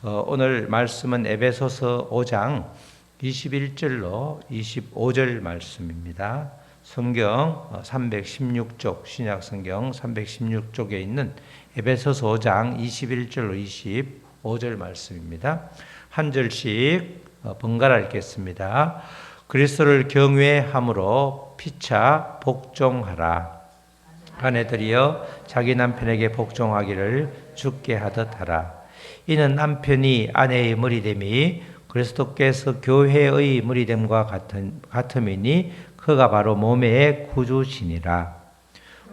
오늘 말씀은 에베소서 5장 21절로 25절 말씀입니다. 성경 316쪽, 신약 성경 316쪽에 있는 에베소서 5장 21절로 25절 말씀입니다. 한 절씩 번갈아 읽겠습니다. 그리스도를 경외함으로 피차 복종하라. 아내들이여 자기 남편에게 복종하기를 주께 하듯 하라. 이는 남편이 아내의 머리됨이 그리스도께서 교회의 머리됨과 같음이니 그가 바로 몸의 구주시니라.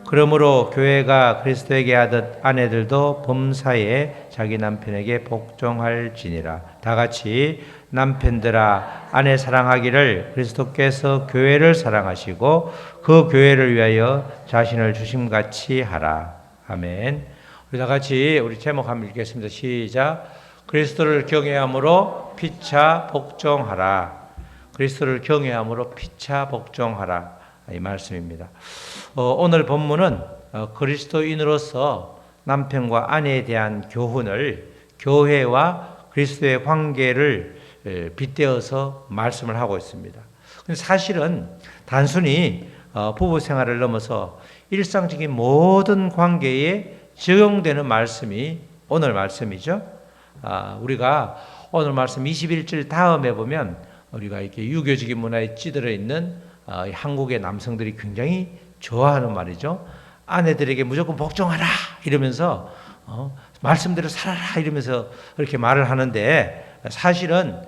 그러므로 교회가 그리스도에게 하듯 아내들도 범사에 자기 남편에게 복종할지니라. 다 같이 남편들아 아내 사랑하기를 그리스도께서 교회를 사랑하시고 그 교회를 위하여 자신을 주심같이 하라. 아멘. 우리 다 같이 우리 제목 한번 읽겠습니다. 시작. 그리스도를 경외함으로 피차 복종하라. 그리스도를 경외함으로 피차 복종하라. 이 말씀입니다. 오늘 본문은 그리스도인으로서 남편과 아내에 대한 교훈을 교회와 그리스도의 관계를 빗대어서 말씀을 하고 있습니다. 사실은 단순히 부부 생활을 넘어서 일상적인 모든 관계에 적용되는 말씀이 오늘 말씀이죠. 우리가 오늘 말씀 21절 다음에 보면 우리가 이렇게 유교적인 문화에 찌들어 있는 한국의 남성들이 굉장히 좋아하는 말이죠. 아내들에게 무조건 복종하라 이러면서 말씀대로 살아라 이러면서 그렇게 말을 하는데 사실은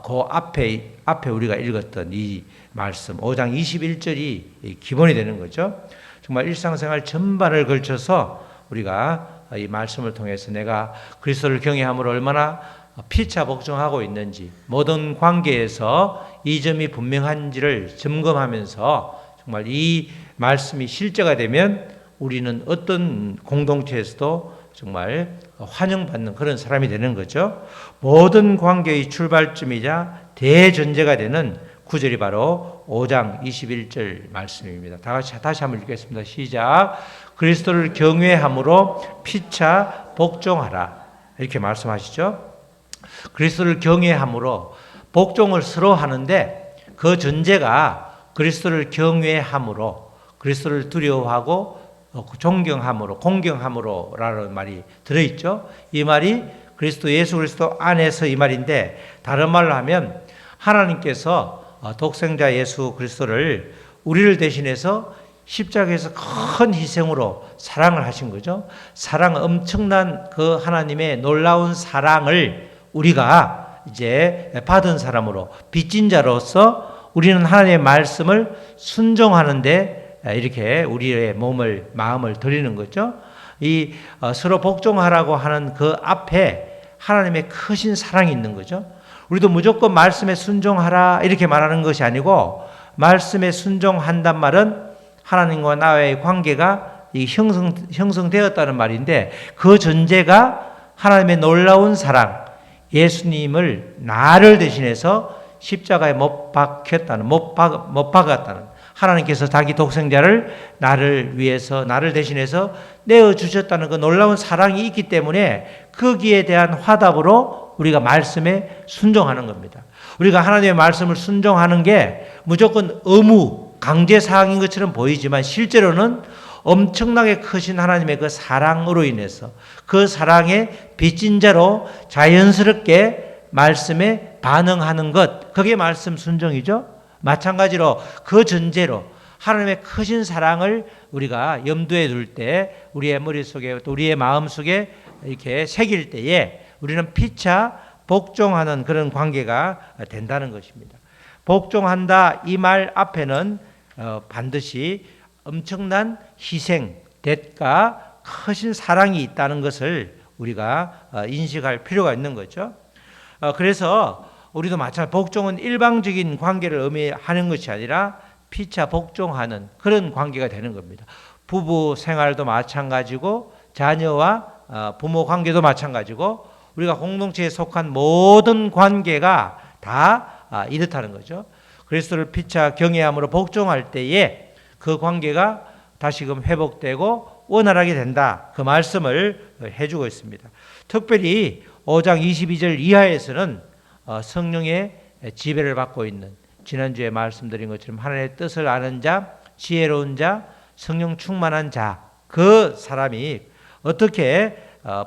그 앞에 우리가 읽었던 이 말씀 5장 21절이 기본이 되는 거죠. 정말 일상생활 전반을 걸쳐서 우리가 이 말씀을 통해서 내가 그리스도를 경외함으로 얼마나 피차 복종하고 있는지 모든 관계에서 이 점이 분명한지를 점검하면서 정말 이 말씀이 실제가 되면 우리는 어떤 공동체에서도 정말 환영받는 그런 사람이 되는 거죠. 모든 관계의 출발점이자 대전제가 되는 구절이 바로 5장 21절 말씀입니다. 다시 한번 읽겠습니다. 시작. 그리스도를 경외함으로 피차 복종하라. 이렇게 말씀하시죠. 그리스도를 경외함으로 복종을 서로 하는데 그 전제가 그리스도를 경외함으로 그리스도를 두려워하고 존경함으로 공경함으로 라는 말이 들어있죠. 이 말이 예수 그리스도 안에서 이 말인데 다른 말로 하면 하나님께서 독생자 예수 그리스도를 우리를 대신해서 십자가에서 큰 희생으로 사랑을 하신 거죠. 엄청난 그 하나님의 놀라운 사랑을 우리가 이제 받은 사람으로 빚진 자로서 우리는 하나님의 말씀을 순종하는데 이렇게 우리의 마음을 드리는 거죠. 이 서로 복종하라고 하는 그 앞에 하나님의 크신 사랑이 있는 거죠. 우리도 무조건 말씀에 순종하라 이렇게 말하는 것이 아니고 말씀에 순종한단 말은 하나님과 나와의 관계가 형성되었다는 말인데 그 전제가 하나님의 놀라운 사랑, 예수님을 나를 대신해서 십자가에 못 박았다는 하나님께서 자기 독생자를 나를 위해서 나를 대신해서 내어주셨다는 그 놀라운 사랑이 있기 때문에 거기에 대한 화답으로 우리가 말씀에 순종하는 겁니다. 우리가 하나님의 말씀을 순종하는 게 무조건 의무, 강제사항인 것처럼 보이지만 실제로는 엄청나게 크신 하나님의 그 사랑으로 인해서 그 사랑의 빚진 자로 자연스럽게 말씀에 반응하는 것, 그게 말씀 순종이죠. 마찬가지로 그 전제로 하나님의 크신 사랑을 우리가 염두에 둘 때 우리의 머릿속에 또 우리의 마음속에 이렇게 새길 때에 우리는 피차 복종하는 그런 관계가 된다는 것입니다. 복종한다 이 말 앞에는 반드시 엄청난 희생, 대가, 크신 사랑이 있다는 것을 우리가 인식할 필요가 있는 거죠. 그래서 우리도 마찬가지로 복종은 일방적인 관계를 의미하는 것이 아니라 피차 복종하는 그런 관계가 되는 겁니다. 부부 생활도 마찬가지고 자녀와 부모 관계도 마찬가지고 우리가 공동체에 속한 모든 관계가 다 이렇다는 거죠. 그리스도를 피차 경외함으로 복종할 때에 그 관계가 다시금 회복되고 원활하게 된다. 그 말씀을 해주고 있습니다. 특별히 5장 22절 이하에서는 성령의 지배를 받고 있는, 지난주에 말씀드린 것처럼 하나님의 뜻을 아는 자, 지혜로운 자, 성령 충만한 자, 그 사람이 어떻게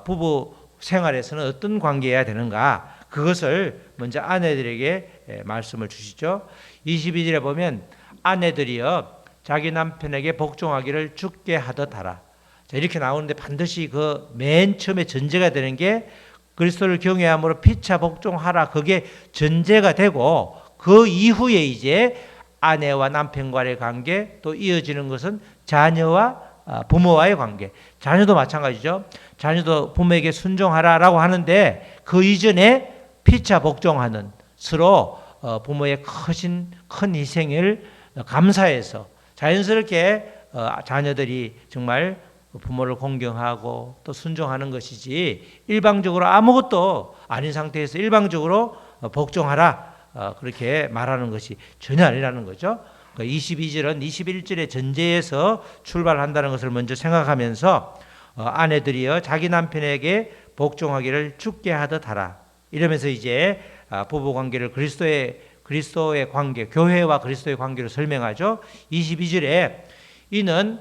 부부 생활에서는 어떤 관계여야 되는가, 그것을 먼저 아내들에게 말씀을 주시죠. 22절에 보면 아내들이여 자기 남편에게 복종하기를 주께 하듯 하라. 자, 이렇게 나오는데 반드시 그 맨 처음에 전제가 되는 게 그리스도를 경외함으로 피차 복종하라, 그게 전제가 되고, 그 이후에 이제 아내와 남편과의 관계, 또 이어지는 것은 자녀와 부모와의 관계. 자녀도 마찬가지죠. 자녀도 부모에게 순종하라라고 하는데 그 이전에 피차 복종하는, 서로 부모의 큰 희생을 감사해서 자연스럽게 자녀들이 정말 부모를 공경하고 또 순종하는 것이지, 일방적으로 아무것도 아닌 상태에서 일방적으로 복종하라 그렇게 말하는 것이 전혀 아니라는 거죠. 22절은 21절의 전제에서 출발한다는 것을 먼저 생각하면서 아내들이여 자기 남편에게 복종하기를 주께 하듯 하라, 이러면서 이제 부부 관계를 그리스도의 관계, 교회와 그리스도의 관계로 설명하죠. 22절에 이는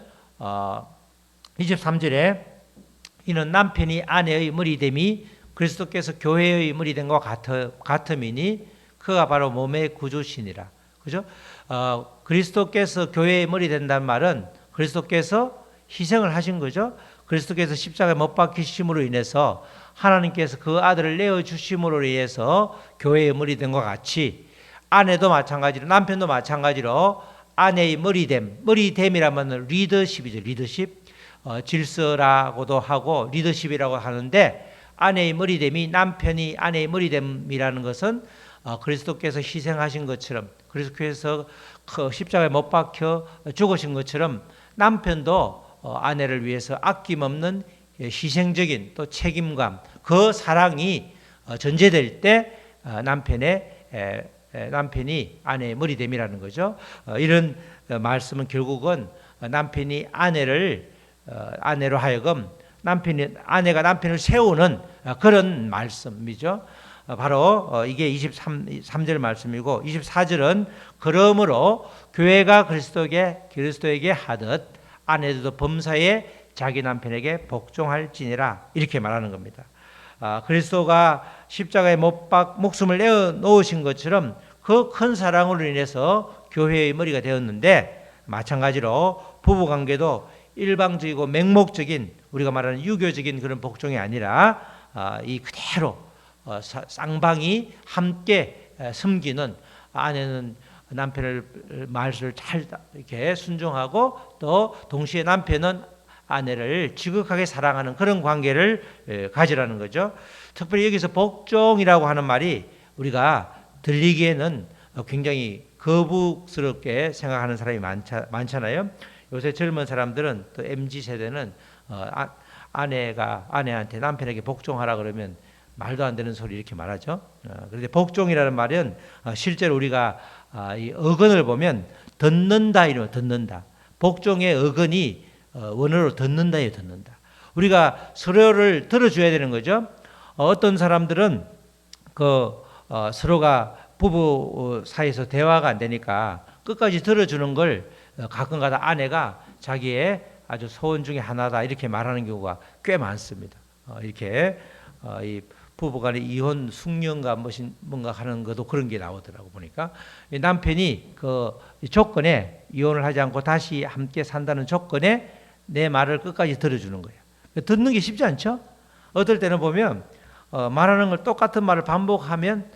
23절에 이는 남편이 아내의 머리됨이 그리스도께서 교회의 머리된 것과 같음이니 그가 바로 몸의 구주시니라. 그죠? 그리스도께서 교회의 머리 된다는 말은 그리스도께서 희생을 하신 거죠. 그리스도께서 십자가에 못 박히심으로 인해서 하나님께서 그 아들을 내어주심으로 인해서 교회의 머리 된 것 같이, 아내도 마찬가지로, 남편도 마찬가지로 아내의 머리됨이라면 리더십이죠. 리더십, 질서라고도 하고 리더십이라고 하는데, 아내의 머리됨이, 남편이 아내의 머리됨이라는 것은 그리스도께서 희생하신 것처럼, 그리스도께서 십자가에 못 박혀 죽으신 것처럼 남편도 아내를 위해서 아낌없는 희생적인 또 책임감, 그 사랑이 전제될 때 남편이 아내의 머리됨이라는 거죠. 이런 말씀은 결국은 남편이 아내로 하여금 아내가 남편을 세우는 그런 말씀이죠. 바로 이게 23절 말씀이고, 24절은 그러므로 교회가 그리스도에게 하듯 아내들도 범사에 자기 남편에게 복종할지니라, 이렇게 말하는 겁니다. 그리스도가 십자가에 목숨을 내어 놓으신 것처럼 그 큰 사랑으로 인해서 교회의 머리가 되었는데, 마찬가지로 부부관계도 일방적이고 맹목적인, 우리가 말하는 유교적인 그런 복종이 아니라 이 그대로 쌍방이 함께 섬기는, 아내는 남편을 말을 잘 이렇게 순종하고 또 동시에 남편은 아내를 지극하게 사랑하는 그런 관계를 가지라는 거죠. 특별히 여기서 복종이라고 하는 말이 우리가 들리기에는 굉장히 거북스럽게 생각하는 사람이 많잖아요. 요새 젊은 사람들은, 또 MZ세대는 아내가 아내한테 남편에게 복종하라 그러면 말도 안 되는 소리 이렇게 말하죠. 그런데 복종이라는 말은 실제로 우리가 이 어근을 보면 듣는다 이러면 듣는다. 복종의 어근이 원어로 듣는다예요. 듣는다. 우리가 서로를 들어줘야 되는 거죠. 어떤 사람들은 서로가 부부 사이에서 대화가 안 되니까 끝까지 들어주는 걸 가끔가다 아내가 자기의 아주 소원 중에 하나다 이렇게 말하는 경우가 꽤 많습니다. 이렇게 이 부부간의 이혼 숙련가 뭔가 하는 것도 그런 게 나오더라고 보니까, 남편이 그 조건에, 이혼을 하지 않고 다시 함께 산다는 조건에 내 말을 끝까지 들어주는 거예요. 듣는 게 쉽지 않죠? 어떨 때는 보면 말하는 걸, 똑같은 말을 반복하면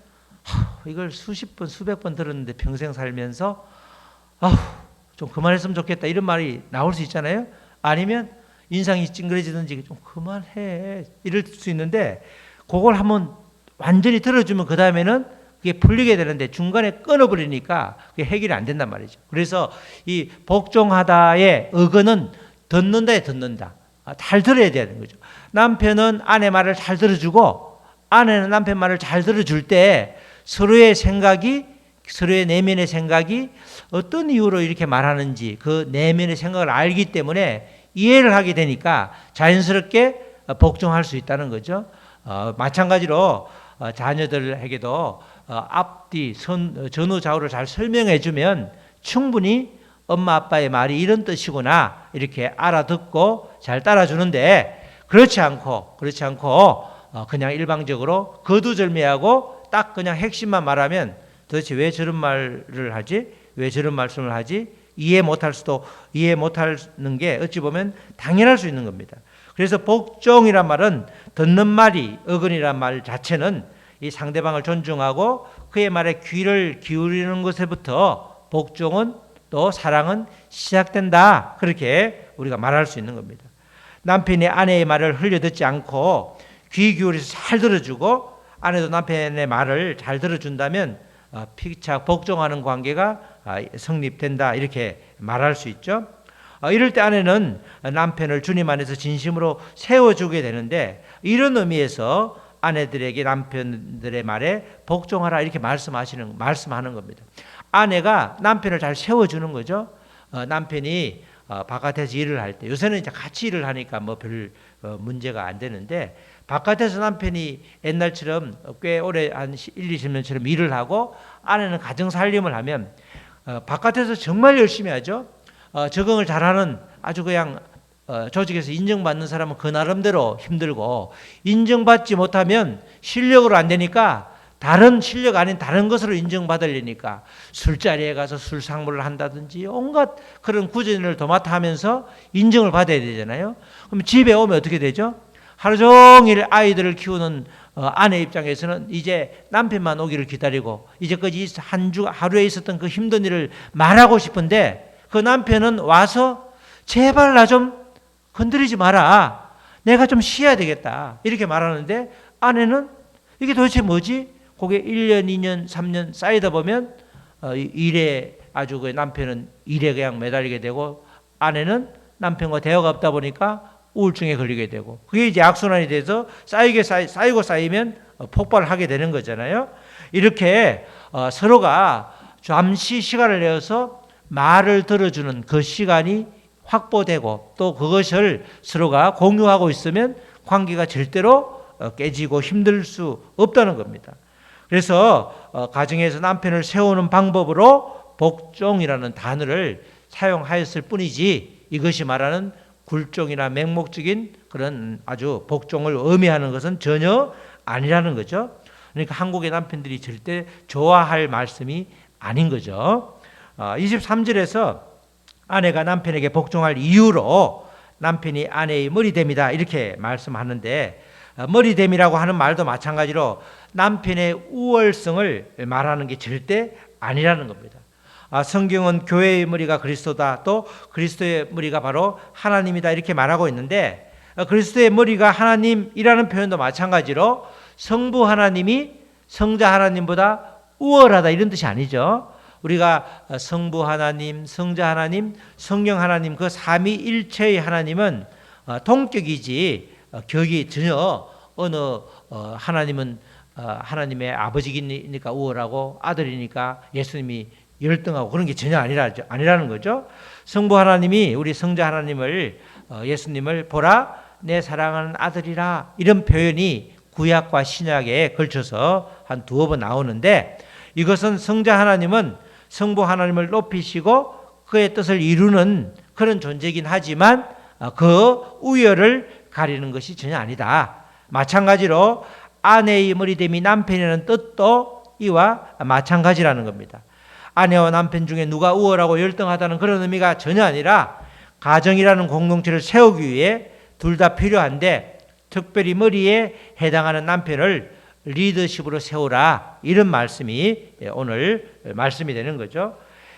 이걸 수십 번 수백 번 들었는데 평생 살면서 좀 그만했으면 좋겠다 이런 말이 나올 수 있잖아요. 아니면 인상이 찡그러지든지 좀 그만해 이럴 수 있는데, 그걸 한번 완전히 들어주면 그 다음에는 그게 풀리게 되는데 중간에 끊어버리니까 그게 해결이 안 된단 말이죠. 그래서 이 복종하다의 어근은 듣는다에 듣는다. 잘 들어야 되는 거죠. 남편은 아내 말을 잘 들어주고 아내는 남편 말을 잘 들어줄 때 서로의 내면의 생각이 어떤 이유로 이렇게 말하는지 그 내면의 생각을 알기 때문에 이해를 하게 되니까 자연스럽게 복종할 수 있다는 거죠. 마찬가지로 자녀들에게도 앞뒤 전후 좌우를 잘 설명해 주면 충분히 엄마 아빠의 말이 이런 뜻이구나 이렇게 알아듣고 잘 따라주는데, 그렇지 않고 그냥 일방적으로 거두절미하고 딱 그냥 핵심만 말하면 도대체 왜 저런 말을 하지? 왜 저런 말씀을 하지? 이해 못하는 게 어찌 보면 당연할 수 있는 겁니다. 그래서 복종이란 말은 듣는 말이 어근이란 말 자체는 이 상대방을 존중하고 그의 말에 귀를 기울이는 것에부터 복종은 또 사랑은 시작된다. 그렇게 우리가 말할 수 있는 겁니다. 남편이 아내의 말을 흘려듣지 않고 귀 기울여서 잘 들어주고 아내도 남편의 말을 잘 들어준다면 피착 복종하는 관계가 성립된다. 이렇게 말할 수 있죠. 이럴 때 아내는 남편을 주님 안에서 진심으로 세워주게 되는데, 이런 의미에서 아내들에게 남편들의 말에 복종하라 이렇게 말씀하는 겁니다. 아내가 남편을 잘 세워주는 거죠. 남편이 바깥에서 일을 할 때, 요새는 이제 같이 일을 하니까 뭐 별 문제가 안 되는데, 바깥에서 남편이 옛날처럼 꽤 오래 한 1, 20년처럼 일을 하고 아내는 가정 살림을 하면 바깥에서 정말 열심히 하죠. 적응을 잘하는 아주 그냥 조직에서 인정받는 사람은 그 나름대로 힘들고, 인정받지 못하면 실력으로 안 되니까 다른 실력 아닌 다른 것으로 인정받으려니까 술자리에 가서 술 상무를 한다든지 온갖 그런 구제를 도맡아 하면서 인정을 받아야 되잖아요. 그럼 집에 오면 어떻게 되죠? 하루 종일 아이들을 키우는 아내 입장에서는 이제 남편만 오기를 기다리고 이제까지 하루에 있었던 그 힘든 일을 말하고 싶은데, 그 남편은 와서 제발 나 좀 건드리지 마라, 내가 좀 쉬어야 되겠다 이렇게 말하는데, 아내는 이게 도대체 뭐지? 그게 1년, 2년, 3년 쌓이다 보면 일에 아주 그 남편은 일에 그냥 매달리게 되고, 아내는 남편과 대화가 없다 보니까 우울증에 걸리게 되고, 그게 이제 악순환이 돼서 쌓이고 쌓이면 폭발을 하게 되는 거잖아요. 이렇게 서로가 잠시 시간을 내어서 말을 들어주는 그 시간이 확보되고 또 그것을 서로가 공유하고 있으면 관계가 절대로 깨지고 힘들 수 없다는 겁니다. 그래서 가정에서 남편을 세우는 방법으로 복종이라는 단어를 사용하였을 뿐이지, 이것이 말하는 굴종이나 맹목적인 그런 아주 복종을 의미하는 것은 전혀 아니라는 거죠. 그러니까 한국의 남편들이 절대 좋아할 말씀이 아닌 거죠. 23절에서 아내가 남편에게 복종할 이유로 남편이 아내의 머리됨이다 이렇게 말씀하는데, 머리됨이라고 하는 말도 마찬가지로 남편의 우월성을 말하는 게 절대 아니라는 겁니다. 성경은 교회의 머리가 그리스도다, 또 그리스도의 머리가 바로 하나님이다 이렇게 말하고 있는데, 그리스도의 머리가 하나님이라는 표현도 마찬가지로 성부 하나님이 성자 하나님보다 우월하다 이런 뜻이 아니죠. 우리가 성부 하나님, 성자 하나님, 성령 하나님 그 삼위일체의 하나님은 동격이지 격이 전혀 어느 하나님은 하나님의 아버지니까 우월하고 아들이니까 예수님이 열등하고 그런 게 전혀 아니라는 거죠. 성부 하나님이 우리 성자 하나님을 예수님을 보라 내 사랑하는 아들이라 이런 표현이 구약과 신약에 걸쳐서 한 두어 번 나오는데, 이것은 성자 하나님은 성부 하나님을 높이시고 그의 뜻을 이루는 그런 존재이긴 하지만 그 우열을 가리는 것이 전혀 아니다. 마찬가지로 아내의 머리됨이 남편이라는 뜻도 이와 마찬가지라는 겁니다. 아내와 남편 중에 누가 우월하고 열등하다는 그런 의미가 전혀 아니라, 가정이라는 공동체를 세우기 위해 둘 다 필요한데 특별히 머리에 해당하는 남편을 리더십으로 세우라 이런 말씀이 오늘 말씀이 되는 거죠.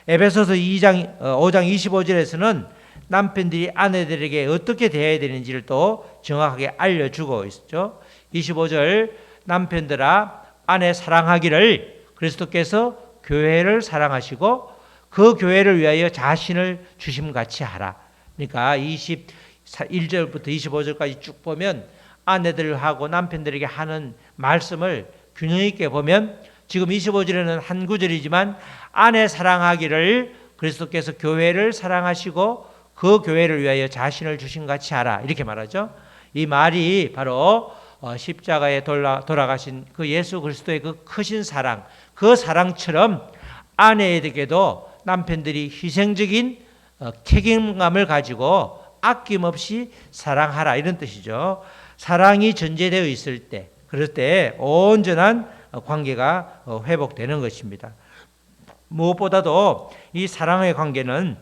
에베소서 5장 25절에서는 남편들이 아내들에게 어떻게 대해야 되는지를 또 정확하게 알려주고 있죠. 25절 남편들아 아내 사랑하기를 그리스도께서 교회를 사랑하시고 그 교회를 위하여 자신을 주심같이 하라. 그러니까 21절부터 25절까지 쭉 보면 아내들하고 남편들에게 하는 말씀을 균형 있게 보면, 지금 25절에는 한 구절이지만 아내 사랑하기를 그리스도께서 교회를 사랑하시고 그 교회를 위하여 자신을 주심같이 하라 이렇게 말하죠. 이 말이 바로 십자가에 돌아가신 그 예수 그리스도의 그 크신 사랑, 그 사랑처럼 아내에게도 남편들이 희생적인 책임감을 가지고 아낌없이 사랑하라, 이런 뜻이죠. 사랑이 전제되어 있을 때, 그럴 때 온전한 관계가 회복되는 것입니다. 무엇보다도 이 사랑의 관계는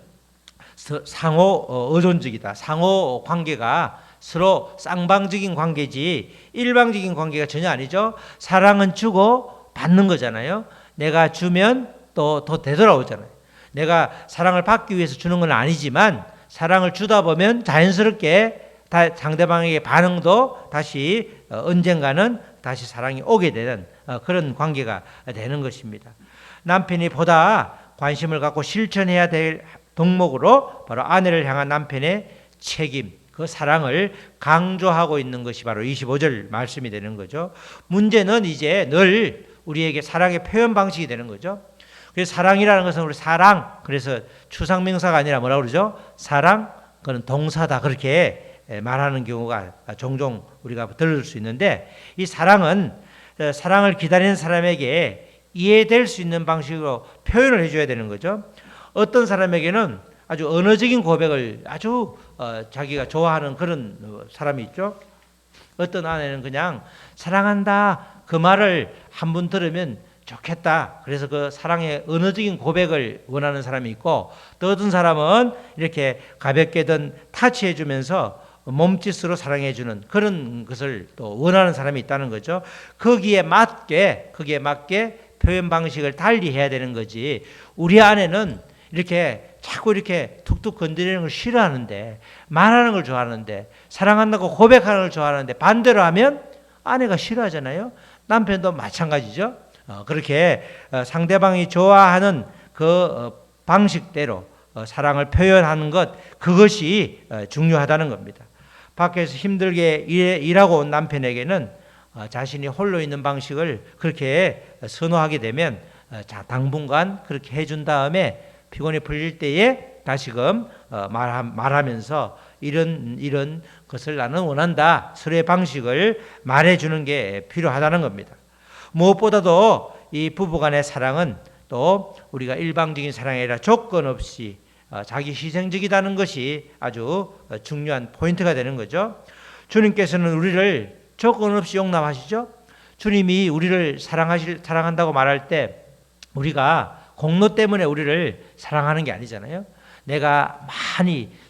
상호 의존적이다. 상호 관계가 서로 쌍방적인 관계지 일방적인 관계가 전혀 아니죠. 사랑은 주고 받는 거잖아요. 내가 주면 또 더 되돌아오잖아요. 내가 사랑을 받기 위해서 주는 건 아니지만 사랑을 주다 보면 자연스럽게 상대방에게 반응도 다시 언젠가는 다시 사랑이 오게 되는 그런 관계가 되는 것입니다. 남편이 보다 관심을 갖고 실천해야 될 덕목으로 바로 아내를 향한 남편의 책임, 그 사랑을 강조하고 있는 것이 바로 25절 말씀이 되는 거죠. 문제는 이제 늘 우리에게 사랑의 표현 방식이 되는 거죠. 그래서 사랑이라는 것은 우리 사랑, 그래서 추상명사가 아니라 뭐라고 그러죠? 사랑, 그건 동사다, 그렇게 말하는 경우가 종종 우리가 들을 수 있는데, 이 사랑은 사랑을 기다리는 사람에게 이해될 수 있는 방식으로 표현을 해줘야 되는 거죠. 어떤 사람에게는 아주 언어적인 고백을 아주 자기가 좋아하는 그런 사람이 있죠. 어떤 아내는 그냥 사랑한다, 그 말을 한 번 들으면 좋겠다, 그래서 그 사랑의 언어적인 고백을 원하는 사람이 있고, 또 어떤 사람은 이렇게 가볍게든 타치해주면서 몸짓으로 사랑해주는 그런 것을 또 원하는 사람이 있다는 거죠. 거기에 맞게 표현 방식을 달리 해야 되는 거지. 우리 아내는 이렇게 자꾸 이렇게 툭툭 건드리는 걸 싫어하는데, 말하는 걸 좋아하는데, 사랑한다고 고백하는 걸 좋아하는데, 반대로 하면 아내가 싫어하잖아요. 남편도 마찬가지죠. 그렇게 상대방이 좋아하는 그 방식대로 사랑을 표현하는 것, 그것이 중요하다는 겁니다. 밖에서 힘들게 일하고 온 남편에게는 자신이 홀로 있는 방식을 그렇게 선호하게 되면 당분간 그렇게 해준 다음에 피곤이 풀릴 때에 다시금 말하면서 이런 것을 나는 원한다, 서로의 방식을 말해주는 게 필요하다는 겁니다. 무엇보다도 이 부부간의 사랑은 또 우리가 일방적인 사랑이 아니라 조건 없이 자기 희생적이라는 것이 아주 중요한 포인트가 되는 거죠. 주님께서는 우리를 조건 없이 용납하시죠. 주님이 우리를 사랑한다고 말할 때 우리가 공로 때문에 우리를 사랑하는 게 아니잖아요. 내가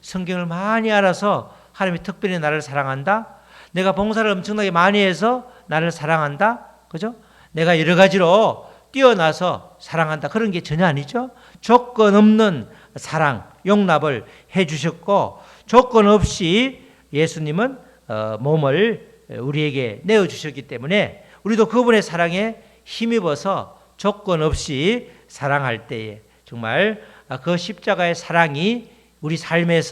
성경을 많이 알아서 하나님이 특별히 나를 사랑한다. 내가 봉사를 엄청나게 많이 해서 나를 사랑한다. 그죠? 내가 여러 가지로 뛰어나서 사랑한다, 그런 게 전혀 아니죠. 조건 없는 사랑, 용납을 해주셨고, 조건 없이 예수님은 몸을 우리에게 내어주셨기 때문에 우리도 그분의 사랑에 힘입어서 조건 없이 사랑할 때에 정말 그 십자가의 사랑이 우리 삶의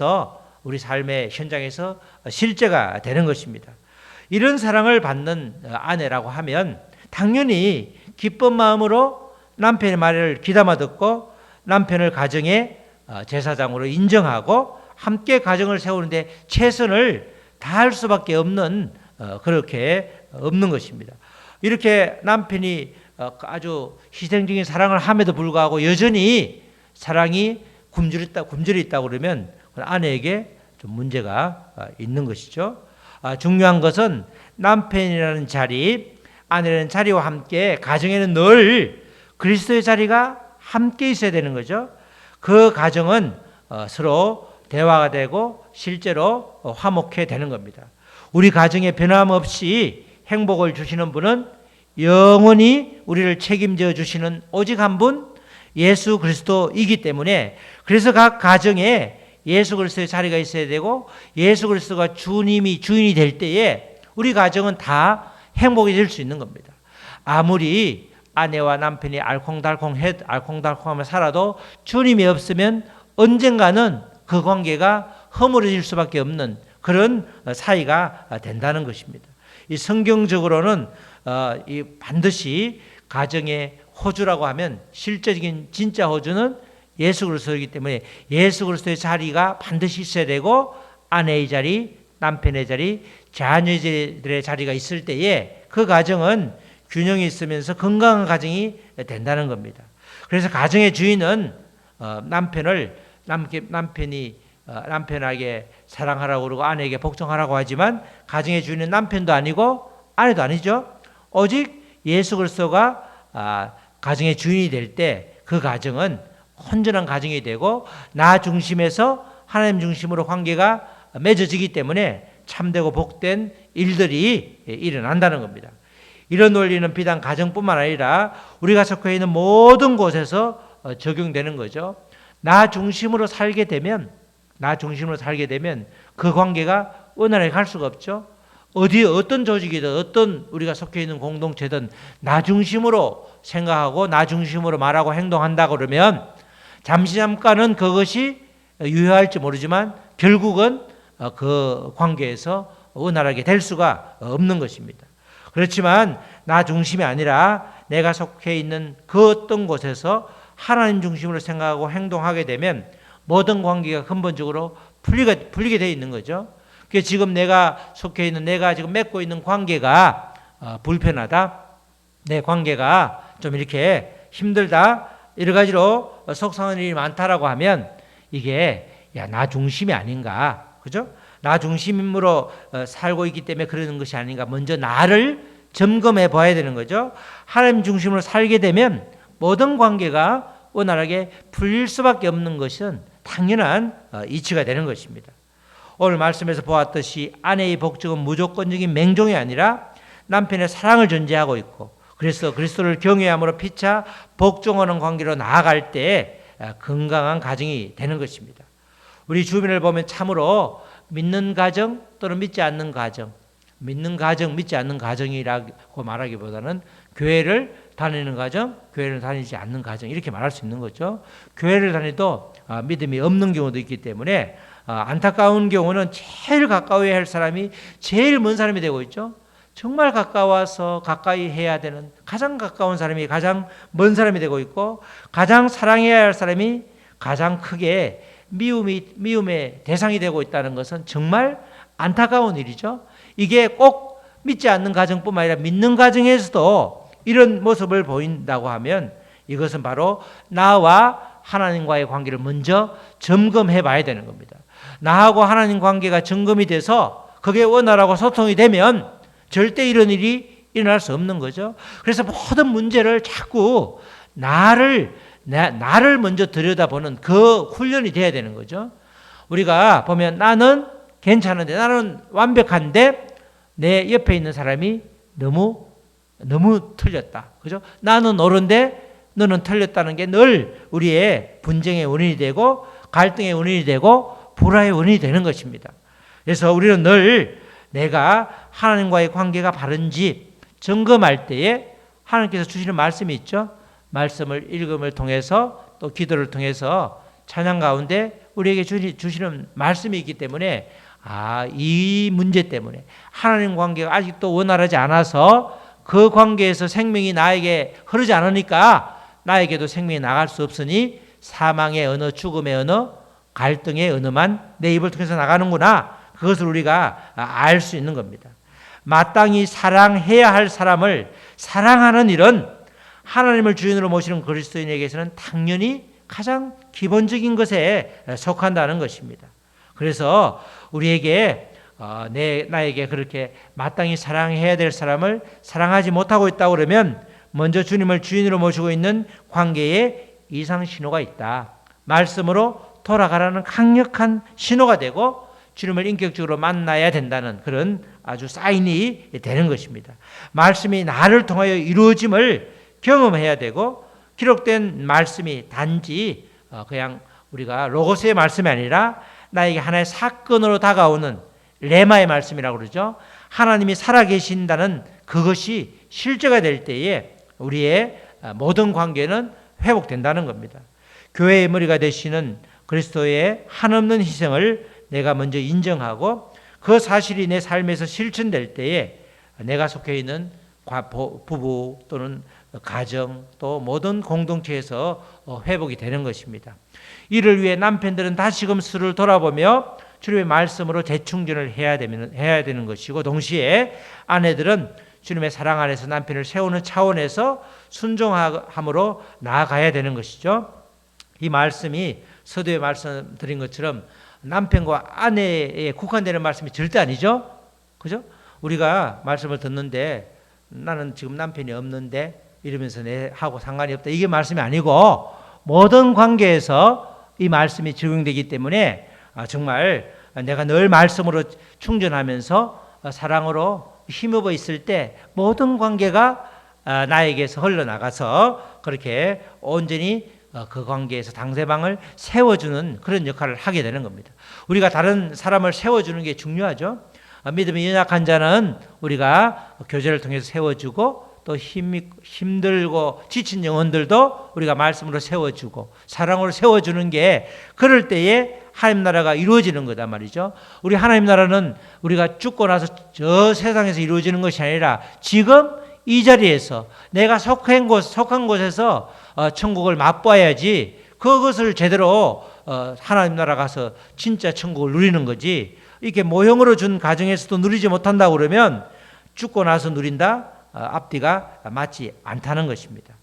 현장에서 실제가 되는 것입니다. 이런 사랑을 받는 아내라고 하면 당연히 기쁜 마음으로 남편의 말을 귀담아 듣고 남편을 가정의 제사장으로 인정하고 함께 가정을 세우는데 최선을 다할 수밖에 없는 것입니다. 이렇게 남편이 아주 희생적인 사랑을 함에도 불구하고 여전히 사랑이 굶주려 있다고 그러면 아내에게 좀 문제가 있는 것이죠. 중요한 것은 남편이라는 자리, 아내라는 자리와 함께 가정에는 늘 그리스도의 자리가 함께 있어야 되는 거죠. 그 가정은 서로 대화가 되고 실제로 화목해 되는 겁니다. 우리 가정에 변함없이 행복을 주시는 분은 영원히 우리를 책임져 주시는 오직 한 분, 예수 그리스도이기 때문에, 그래서 각 가정에 예수 그리스도의 자리가 있어야 되고 예수 그리스도가 주님이 주인이 될 때에 우리 가정은 다 행복이 될 수 있는 겁니다. 아무리 아내와 남편이 알콩달콩하며 살아도 주님이 없으면 언젠가는 그 관계가 허물어질 수밖에 없는 그런 사이가 된다는 것입니다. 이 성경적으로는 반드시 가정의 호주라고 하면 실제적인 진짜 호주는 예수 그리스도이기 때문에 예수 그리스도의 자리가 반드시 있어야 되고 아내의 자리, 남편의 자리, 자녀들의 자리가 있을 때에 그 가정은 균형이 있으면서 건강한 가정이 된다는 겁니다. 그래서 가정의 주인은 남편이 남편에게 사랑하라고 그러고 아내에게 복종하라고 하지만 가정의 주인은 남편도 아니고 아내도 아니죠. 오직 예수 그리스도가 가정의 주인이 될 때 그 가정은 온전한 가정이 되고 나 중심에서 하나님 중심으로 관계가 맺어지기 때문에 참되고 복된 일들이 일어난다는 겁니다. 이런 원리는 비단 가정뿐만 아니라 우리가 속해 있는 모든 곳에서 적용되는 거죠. 나 중심으로 살게 되면 그 관계가 원활하게 갈 수가 없죠. 어떤 조직이든 어떤 우리가 속해 있는 공동체든 나 중심으로 생각하고 나 중심으로 말하고 행동한다 그러면 잠깐은 그것이 유효할지 모르지만 결국은 그 관계에서 원활하게 될 수가 없는 것입니다. 그렇지만 나 중심이 아니라 내가 속해 있는 그 어떤 곳에서 하나님 중심으로 생각하고 행동하게 되면 모든 관계가 근본적으로 풀리게 되어 있는 거죠. 그래서 지금 내가 속해 있는 내가 지금 맺고 있는 관계가 불편하다. 내 관계가 좀 이렇게 힘들다. 여러 가지로 속상한 일이 많다라고 하면 이게 나 중심이 아닌가. 그죠? 나 중심으로 살고 있기 때문에 그러는 것이 아닌가. 먼저 나를 점검해 봐야 되는 거죠. 하나님 중심으로 살게 되면 모든 관계가 원활하게 풀릴 수밖에 없는 것은 당연한 이치가 되는 것입니다. 오늘 말씀에서 보았듯이 아내의 복종은 무조건적인 맹종이 아니라 남편의 사랑을 전제하고 있고 그래서 그리스도를 경외함으로 피차 복종하는 관계로 나아갈 때 건강한 가정이 되는 것입니다. 우리 주변을 보면 참으로 믿는 가정 또는 믿지 않는 가정, 믿지 않는 가정이라고 말하기보다는 교회를 다니는 가정, 교회를 다니지 않는 가정 이렇게 말할 수 있는 거죠. 교회를 다니도 믿음이 없는 경우도 있기 때문에 안타까운 경우는 제일 가까워야 할 사람이 제일 먼 사람이 되고 있죠. 정말 가까워서 가까이 해야 되는 가장 가까운 사람이 가장 먼 사람이 되고 있고 가장 사랑해야 할 사람이 가장 크게 미움의 대상이 되고 있다는 것은 정말 안타까운 일이죠. 이게 꼭 믿지 않는 가정뿐만 아니라 믿는 가정에서도 이런 모습을 보인다고 하면 이것은 바로 나와 하나님과의 관계를 먼저 점검해 봐야 되는 겁니다. 나하고 하나님 관계가 점검이 돼서 그게 원활하고 소통이 되면 절대 이런 일이 일어날 수 없는 거죠. 그래서 모든 문제를 자꾸 나를 먼저 들여다보는 그 훈련이 돼야 되는 거죠. 우리가 보면 나는 괜찮은데 나는 완벽한데 내 옆에 있는 사람이 너무 틀렸다. 그죠? 나는 옳은데 너는 틀렸다는 게 늘 우리의 분쟁의 원인이 되고 갈등의 원인이 되고 불화의 원인이 되는 것입니다. 그래서 우리는 늘 내가 하나님과의 관계가 바른지 점검할 때에 하나님께서 주시는 말씀이 있죠. 말씀을 읽음을 통해서 또 기도를 통해서 찬양 가운데 우리에게 주시는 말씀이 있기 때문에 이 문제 때문에 하나님 관계가 아직도 원활하지 않아서 그 관계에서 생명이 나에게 흐르지 않으니까 나에게도 생명이 나갈 수 없으니 사망의 언어, 죽음의 언어, 갈등의 언어만 내 입을 통해서 나가는구나. 그것을 우리가 알 수 있는 겁니다. 마땅히 사랑해야 할 사람을 사랑하는 일은 하나님을 주인으로 모시는 그리스도인에게서는 당연히 가장 기본적인 것에 속한다는 것입니다. 그래서 우리에게 나에게 그렇게 마땅히 사랑해야 될 사람을 사랑하지 못하고 있다고 그러면 먼저 주님을 주인으로 모시고 있는 관계에 이상 신호가 있다. 말씀으로 돌아가라는 강력한 신호가 되고 주님을 인격적으로 만나야 된다는 그런 아주 사인이 되는 것입니다. 말씀이 나를 통하여 이루어짐을 경험해야 되고 기록된 말씀이 단지 그냥 우리가 로고스의 말씀이 아니라 나에게 하나의 사건으로 다가오는 레마의 말씀이라고 그러죠. 하나님이 살아계신다는 그것이 실제가 될 때에 우리의 모든 관계는 회복된다는 겁니다. 교회의 머리가 되시는 그리스도의 한없는 희생을 내가 먼저 인정하고 그 사실이 내 삶에서 실천될 때에 내가 속해 있는 부부 또는 가정 또 모든 공동체에서 회복이 되는 것입니다. 이를 위해 남편들은 다시금 스스로를 돌아보며 주님의 말씀으로 재충전을 해야 되는 것이고, 동시에 아내들은 주님의 사랑 안에서 남편을 세우는 차원에서 순종함으로 나아가야 되는 것이죠. 이 말씀이 서두에 말씀드린 것처럼 남편과 아내에 국한되는 말씀이 절대 아니죠. 그죠? 우리가 말씀을 듣는데 나는 지금 남편이 없는데 이러면서 내 하고 상관이 없다, 이게 말씀이 아니고 모든 관계에서 이 말씀이 적용되기 때문에 정말 내가 늘 말씀으로 충전하면서 사랑으로 힘입어 있을 때 모든 관계가 나에게서 흘러나가서 그렇게 온전히 그 관계에서 상대방을 세워주는 그런 역할을 하게 되는 겁니다. 우리가 다른 사람을 세워주는 게 중요하죠. 믿음이 연약한 자는 우리가 교제를 통해서 세워주고, 또 힘들고 지친 영혼들도 우리가 말씀으로 세워주고 사랑으로 세워주는 게, 그럴 때에 하나님 나라가 이루어지는 거다 말이죠. 우리 하나님 나라는 우리가 죽고 나서 저 세상에서 이루어지는 것이 아니라 지금 이 자리에서 내가 속한 곳에서 천국을 맛봐야지, 그것을 제대로 하나님 나라 가서 진짜 천국을 누리는 거지, 이렇게 모형으로 준 가정에서도 누리지 못한다고 그러면 죽고 나서 누린다? 앞뒤가 맞지 않다는 것입니다.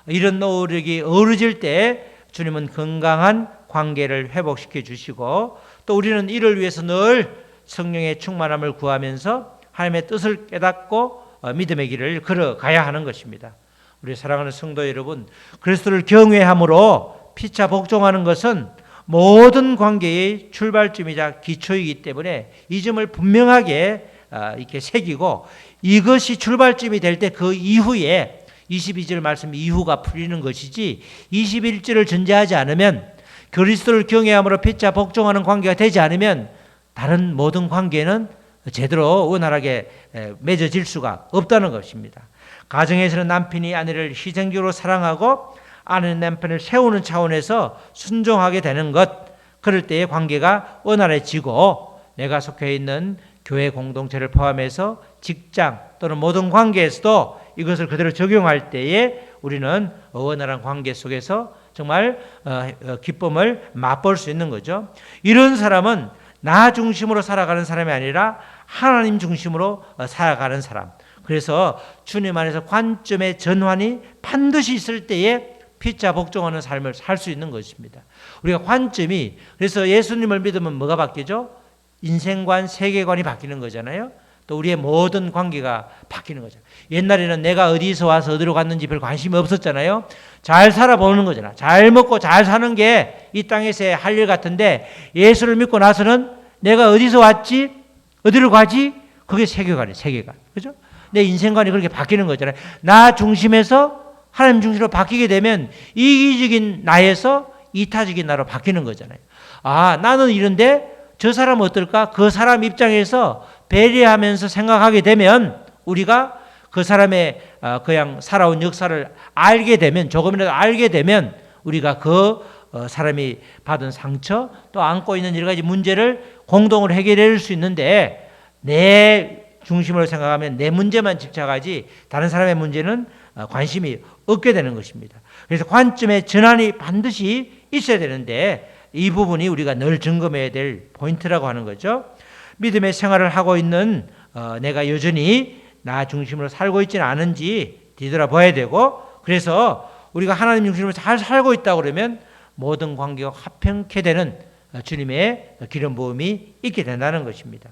이런 노력이 어우러질 때 주님은 건강한 관계를 회복시켜 주시고, 또 우리는 이를 위해서 늘 성령의 충만함을 구하면서 하나님의 뜻을 깨닫고 믿음의 길을 걸어가야 하는 것입니다. 우리 사랑하는 성도 여러분, 그리스도를 경외함으로 피차 복종하는 것은 모든 관계의 출발점이자 기초이기 때문에 이 점을 분명하게 이렇게 새기고, 이것이 출발점이 될 때 그 이후에 22절 말씀 이후가 풀리는 것이지, 21절을 전제하지 않으면, 그리스도를 경외함으로 피차 복종하는 관계가 되지 않으면 다른 모든 관계는 제대로 원활하게 맺어질 수가 없다는 것입니다. 가정에서는 남편이 아내를 희생적으로 사랑하고 아내는 남편을 세우는 차원에서 순종하게 되는 것, 그럴 때의 관계가 원활해지고, 내가 속해 있는 교회 공동체를 포함해서 직장 또는 모든 관계에서도 이것을 그대로 적용할 때에 우리는 원활한 관계 속에서 정말 기쁨을 맛볼 수 있는 거죠. 이런 사람은 나 중심으로 살아가는 사람이 아니라 하나님 중심으로 살아가는 사람. 그래서 주님 안에서 관점의 전환이 반드시 있을 때에 피차 복종하는 삶을 살 수 있는 것입니다. 우리가 관점이, 그래서 예수님을 믿으면 뭐가 바뀌죠? 인생관, 세계관이 바뀌는 거잖아요. 또 우리의 모든 관계가 바뀌는 거죠. 옛날에는 내가 어디서 와서 어디로 갔는지 별 관심이 없었잖아요. 잘 살아보는 거잖아. 잘 먹고 잘 사는 게 이 땅에서의 할 일 같은데, 예수를 믿고 나서는 내가 어디서 왔지, 어디로 가지, 그게 세계관이에요. 세계관. 그죠? 내 인생관이 그렇게 바뀌는 거잖아요. 나 중심에서 하나님 중심으로 바뀌게 되면 이기적인 나에서 이타적인 나로 바뀌는 거잖아요. 아, 나는 이런데 저 사람은 어떨까? 그 사람 입장에서 배려하면서 생각하게 되면 우리가 그 사람의 그냥 살아온 역사를 알게 되면, 조금이라도 알게 되면 우리가 그 사람이 받은 상처, 또 안고 있는 여러 가지 문제를 공동으로 해결할 수 있는데, 내 중심으로 생각하면 내 문제만 집착하지 다른 사람의 문제는 관심이 없게 되는 것입니다. 그래서 관점의 전환이 반드시 있어야 되는데, 이 부분이 우리가 늘 점검해야 될 포인트라고 하는 거죠. 믿음의 생활을 하고 있는 내가 여전히 나 중심으로 살고 있지는 않은지 뒤돌아봐야 되고, 그래서 우리가 하나님 중심으로 잘 살고 있다고 그러면 모든 관계가 화평케 되는 주님의 기름 부음이 있게 된다는 것입니다.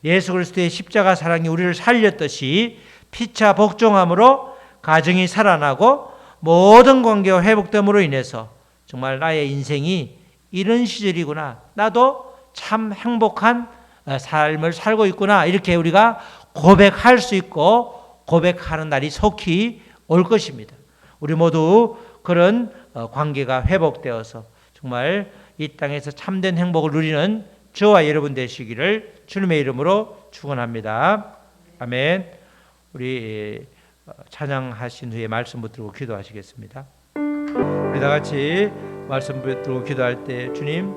예수 그리스도의 십자가 사랑이 우리를 살렸듯이 피차 복종함으로 가정이 살아나고 모든 관계가 회복됨으로 인해서 정말 나의 인생이 이런 시절이구나, 나도 참 행복한 삶을 살고 있구나, 이렇게 우리가 고백할 수 있고 고백하는 날이 속히 올 것입니다. 우리 모두 그런 관계가 회복되어서 정말 이 땅에서 참된 행복을 누리는 저와 여러분 되시기를 주님의 이름으로 축원합니다. 아멘. 우리 찬양하신 후에 말씀 붙들고 기도하시겠습니다. 우리 다 같이 말씀 붙들고 기도할 때, 주님,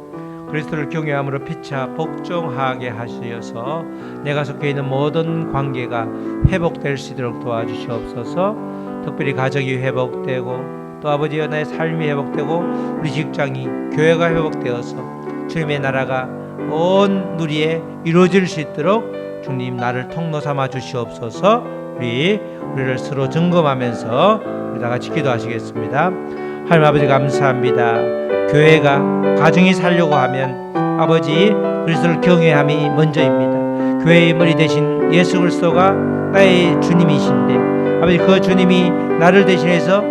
그리스도를 경외함으로 피차 복종하게 하시어서 내가 속해 있는 모든 관계가 회복될 수 있도록 도와주시옵소서. 특별히 가정이 회복되고 또 아버지여 나의 삶이 회복되고 우리 직장이, 교회가 회복되어서 주님의 나라가 온 누리에 이루어질 수 있도록 주님 나를 통로 삼아 주시옵소서. 우리를 서로 점검하면서 우리 다 같이 기도하시겠습니다. 하나님 아버지 감사합니다. 교회가 가정이 살려고 하면 아버지 그리스도를 경외함이 먼저입니다. 교회의 머리 대신 예수 그리스도가 나의 주님이신데 아버지 그 주님이 나를 대신해서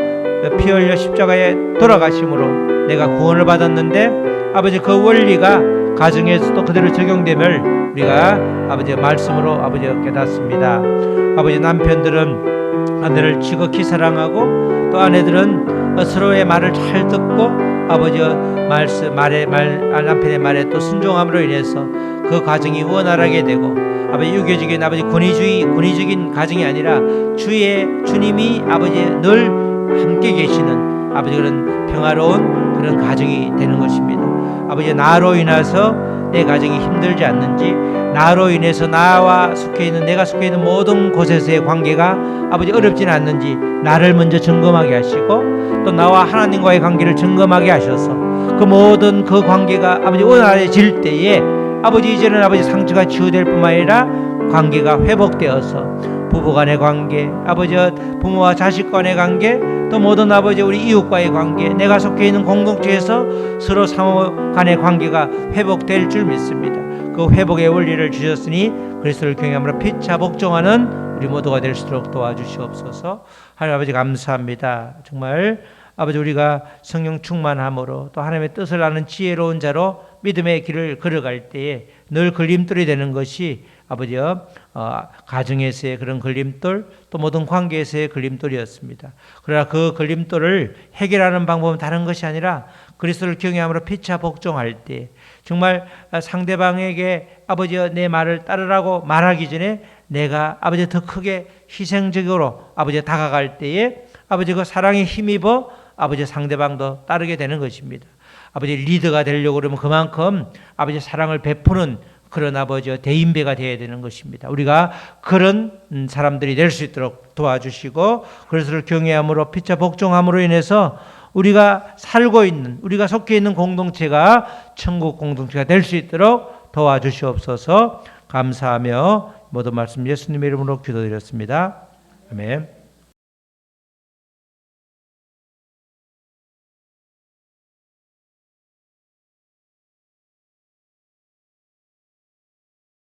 피 흘려 십자가에 돌아가심으로 내가 구원을 받았는데 아버지 그 원리가 가정에서도 그대로 적용됨을 우리가 아버지 말씀으로 아버지 깨닫습니다. 아버지 남편들은 아내를 지극히 사랑하고 또 아내들은 서로의 말을 잘 듣고 아버지 남편의 말에 또 순종함으로 인해서 그 가정이 원활하게 되고 아버지 유교적인 아버지 권위적인 가정이 아니라 주님이 아버지 늘 함께 계시는 아버지 그런 평화로운 그런 가정이 되는 것입니다. 아버지 나로 인해서 내 가정이 힘들지 않는지 나로 인해서 내가 속해 있는 모든 곳에서의 관계가 아버지 어렵지는 않는지 나를 먼저 점검하게 하시고 또 나와 하나님과의 관계를 점검하게 하셔서 그 모든 그 관계가 아버지 원활해질 때에 아버지 이제는 아버지 상처가 치유될 뿐만 아니라 관계가 회복되어서 부부간의 관계, 아버지 부모와 자식 간의 관계, 또 모든 아버지 우리 이웃과의 관계, 내가 속해 있는 공동체에서 서로 상호 간의 관계가 회복될 줄 믿습니다. 그 회복의 원리를 주셨으니 그리스도를 경외함으로 피차 복종하는 우리 모두가 될 수 있도록 도와주시옵소서. 하나님 아버지 감사합니다. 정말 아버지 우리가 성령 충만함으로 또 하나님의 뜻을 아는 지혜로운 자로 믿음의 길을 걸어갈 때에 늘 걸림돌이 되는 것이 아버지요 가정에서의 그런 걸림돌 또 모든 관계에서의 걸림돌이었습니다. 그러나 그 걸림돌을 해결하는 방법은 다른 것이 아니라 그리스도를 경외함으로 피차 복종할 때 정말 상대방에게 아버지여 내 말을 따르라고 말하기 전에 내가 아버지 더 크게 희생적으로 아버지 다가갈 때에 아버지 그 사랑에 힘입어 아버지 상대방도 따르게 되는 것입니다. 아버지 리더가 되려고 그러면 그만큼 아버지 사랑을 베푸는 그런 아버지 대인배가 되어야 되는 것입니다. 우리가 그런 사람들이 될 수 있도록 도와주시고 그리스도를 경외함으로 피차 복종함으로 인해서 우리가 살고 있는 우리가 속해 있는 공동체가 천국 공동체가 될 수 있도록 도와주시옵소서. 감사하며 모든 말씀 예수님의 이름으로 기도드렸습니다. 아멘.